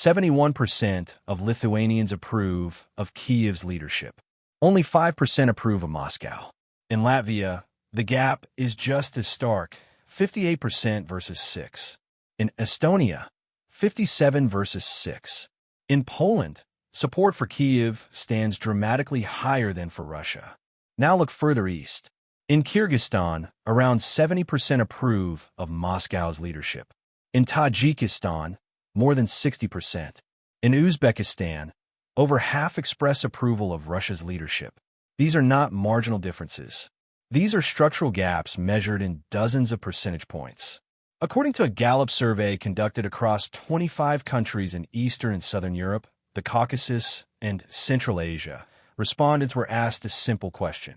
71% of Lithuanians approve of Kyiv's leadership. Only 5% approve of Moscow. In Latvia, the gap is just as stark, 58% versus 6. In Estonia, 57 versus 6. In Poland, support for Kyiv stands dramatically higher than for Russia. Now look further east. In Kyrgyzstan, around 70% approve of Moscow's leadership. In Tajikistan, more than 60%. In Uzbekistan, over half express approval of Russia's leadership. These are not marginal differences. These are structural gaps measured in dozens of percentage points. According to a Gallup survey conducted across 25 countries in Eastern and Southern Europe, the Caucasus, and Central Asia, respondents were asked a simple question.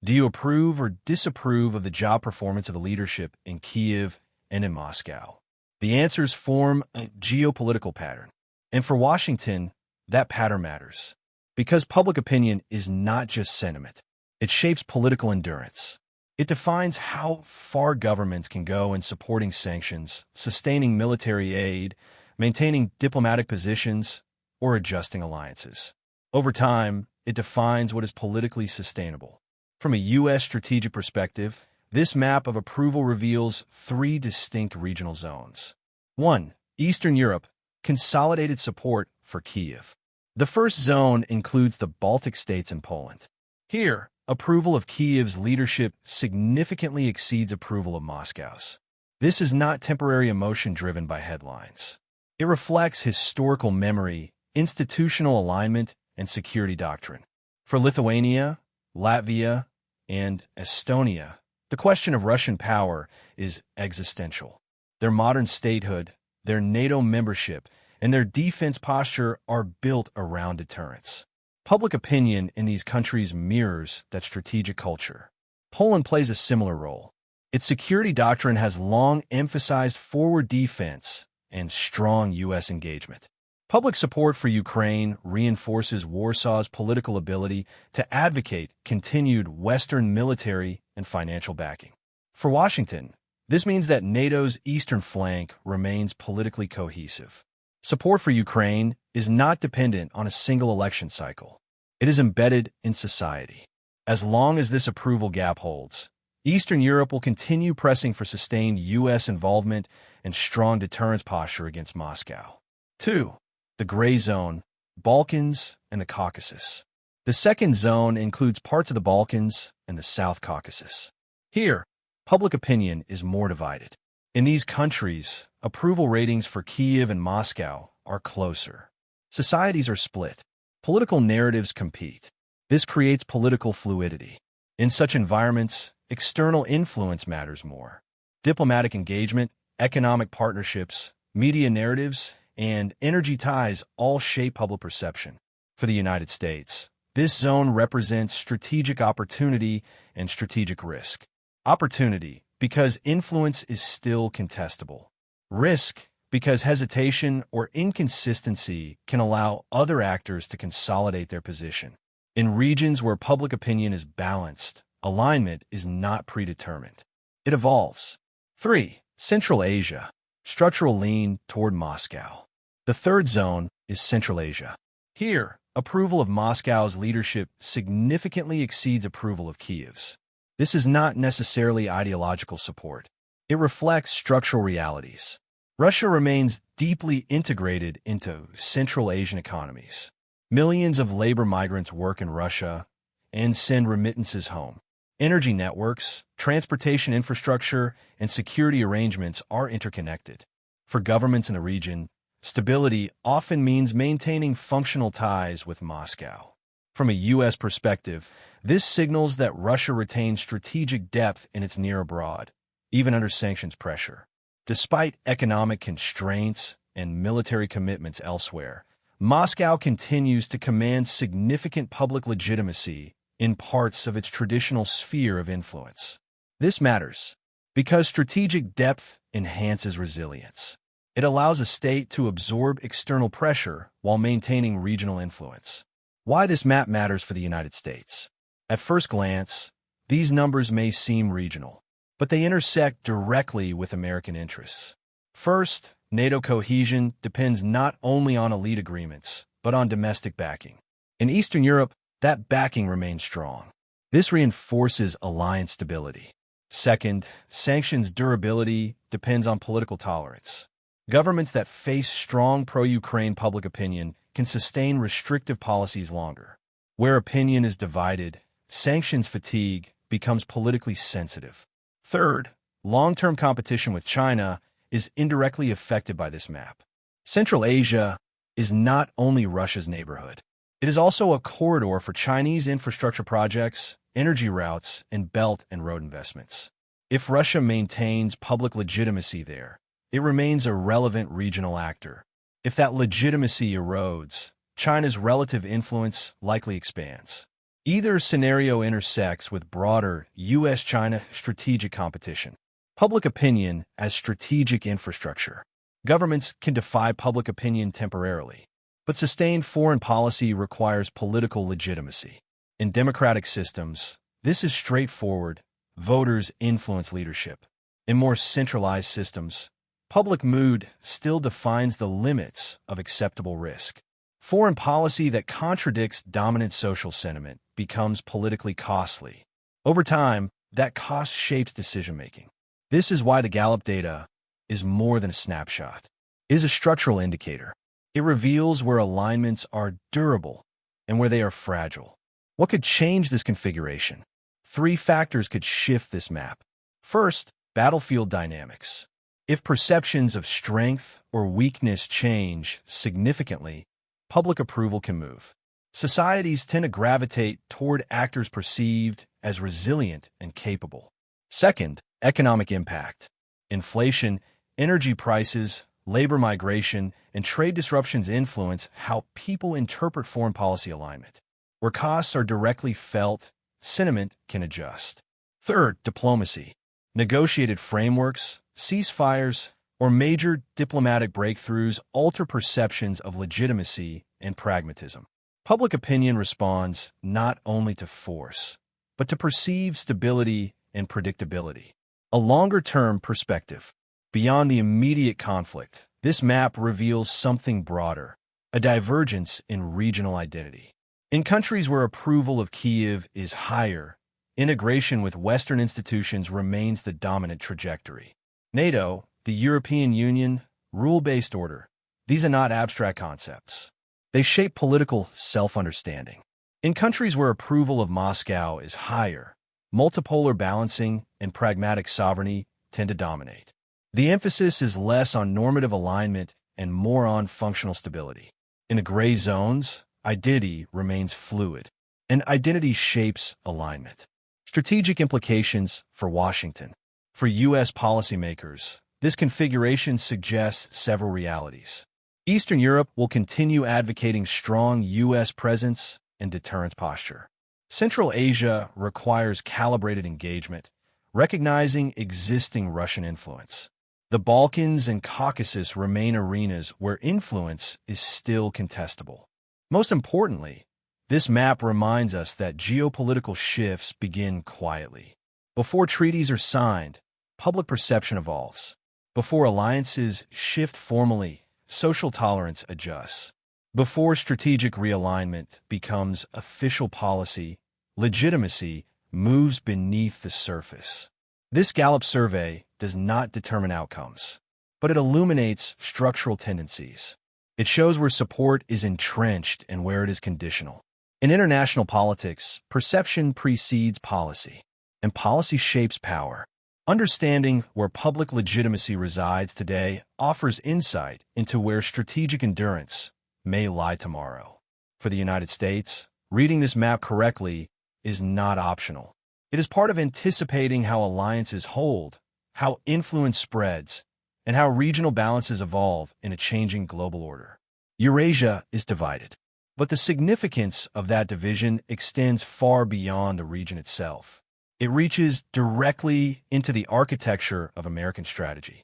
Do you approve or disapprove of the job performance of the leadership in Kyiv and in Moscow? The answers form a geopolitical pattern. And for Washington, that pattern matters. Because public opinion is not just sentiment. It shapes political endurance. It defines how far governments can go in supporting sanctions, sustaining military aid, maintaining diplomatic positions, or adjusting alliances. Over time, it defines what is politically sustainable. From a U.S. strategic perspective, this map of approval reveals 3 distinct regional zones. 1. Eastern Europe, consolidated support for Kyiv. The first zone includes the Baltic states and Poland. Here, approval of Kyiv's leadership significantly exceeds approval of Moscow's. This is not temporary emotion driven by headlines. It reflects historical memory, institutional alignment, and security doctrine. For Lithuania, Latvia, and Estonia, the question of Russian power is existential. Their modern statehood, their NATO membership, and their defense posture are built around deterrence. Public opinion in these countries mirrors that strategic culture. Poland plays a similar role. Its security doctrine has long emphasized forward defense and strong U.S. engagement. Public support for Ukraine reinforces Warsaw's political ability to advocate continued Western military and financial backing. For Washington, this means that NATO's eastern flank remains politically cohesive. Support for Ukraine is not dependent on a single election cycle. It is embedded in society. As long as this approval gap holds, Eastern Europe will continue pressing for sustained U.S. involvement and strong deterrence posture against Moscow. 2. The gray zone, Balkans and the Caucasus. The second zone includes parts of the Balkans and the South Caucasus. Here, public opinion is more divided. In these countries, approval ratings for Kyiv and Moscow are closer. Societies are split. Political narratives compete. This creates political fluidity. In such environments, external influence matters more. Diplomatic engagement, economic partnerships, media narratives, and energy ties all shape public perception. For the United States, this zone represents strategic opportunity and strategic risk. Opportunity, because influence is still contestable. Risk, because hesitation or inconsistency can allow other actors to consolidate their position. In regions where public opinion is balanced, alignment is not predetermined. It evolves. 3. Central Asia. Structural lean toward Moscow. The third zone is Central Asia. Here, approval of Moscow's leadership significantly exceeds approval of Kyiv's. This is not necessarily ideological support. It reflects structural realities. Russia remains deeply integrated into Central Asian economies. Millions of labor migrants work in Russia and send remittances home. Energy networks, transportation infrastructure, and security arrangements are interconnected. For governments in the region, stability often means maintaining functional ties with Moscow. From a U.S. perspective, this signals that Russia retains strategic depth in its near abroad, even under sanctions pressure. Despite economic constraints and military commitments elsewhere, Moscow continues to command significant public legitimacy in parts of its traditional sphere of influence. This matters because strategic depth enhances resilience. It allows a state to absorb external pressure while maintaining regional influence. Why this map matters for the United States. At first glance, these numbers may seem regional, but they intersect directly with American interests. First, NATO cohesion depends not only on elite agreements, but on domestic backing. In Eastern Europe, that backing remains strong. This reinforces alliance stability. Second, sanctions durability depends on political tolerance. Governments that face strong pro-Ukraine public opinion can sustain restrictive policies longer. Where opinion is divided, sanctions fatigue becomes politically sensitive. Third, long-term competition with China is indirectly affected by this map. Central Asia is not only Russia's neighborhood. It is also a corridor for Chinese infrastructure projects, energy routes, and belt and road investments. If Russia maintains public legitimacy there, it remains a relevant regional actor. If that legitimacy erodes, China's relative influence likely expands. Either scenario intersects with broader U.S.-China strategic competition. Public opinion as strategic infrastructure. Governments can defy public opinion temporarily, but sustained foreign policy requires political legitimacy. In democratic systems, this is straightforward. Voters influence leadership. In more centralized systems, public mood still defines the limits of acceptable risk. Foreign policy that contradicts dominant social sentiment becomes politically costly. Over time, that cost shapes decision-making. This is why the Gallup data is more than a snapshot. It is a structural indicator. It reveals where alignments are durable and where they are fragile. What could change this configuration? 3 factors could shift this map. First, battlefield dynamics. If perceptions of strength or weakness change significantly, public approval can move. Societies tend to gravitate toward actors perceived as resilient and capable. Second, economic impact. Inflation, energy prices, labor migration, and trade disruptions influence how people interpret foreign policy alignment. Where costs are directly felt, sentiment can adjust. Third, diplomacy. Negotiated frameworks, ceasefires, or major diplomatic breakthroughs alter perceptions of legitimacy and pragmatism. Public opinion responds not only to force, but to perceived stability and predictability. A longer-term perspective. Beyond the immediate conflict, this map reveals something broader, a divergence in regional identity. In countries where approval of Kyiv is higher, integration with Western institutions remains the dominant trajectory. NATO, the European Union, rule-based order, these are not abstract concepts. They shape political self-understanding. In countries where approval of Moscow is higher, multipolar balancing and pragmatic sovereignty tend to dominate. The emphasis is less on normative alignment and more on functional stability. In the gray zones, identity remains fluid, and identity shapes alignment. Strategic implications for Washington. For U.S. policymakers, this configuration suggests several realities. Eastern Europe will continue advocating strong U.S. presence and deterrence posture. Central Asia requires calibrated engagement, recognizing existing Russian influence. The Balkans and Caucasus remain arenas where influence is still contestable. Most importantly, this map reminds us that geopolitical shifts begin quietly. Before treaties are signed, public perception evolves. Before alliances shift formally, social tolerance adjusts. Before strategic realignment becomes official policy, legitimacy moves beneath the surface. This Gallup survey does not determine outcomes, but it illuminates structural tendencies. It shows where support is entrenched and where it is conditional. In international politics, perception precedes policy, and policy shapes power. Understanding where public legitimacy resides today offers insight into where strategic endurance may lie tomorrow. For the United States, reading this map correctly is not optional. It is part of anticipating how alliances hold, how influence spreads, and how regional balances evolve in a changing global order. Eurasia is divided, but the significance of that division extends far beyond the region itself. It reaches directly into the architecture of American strategy.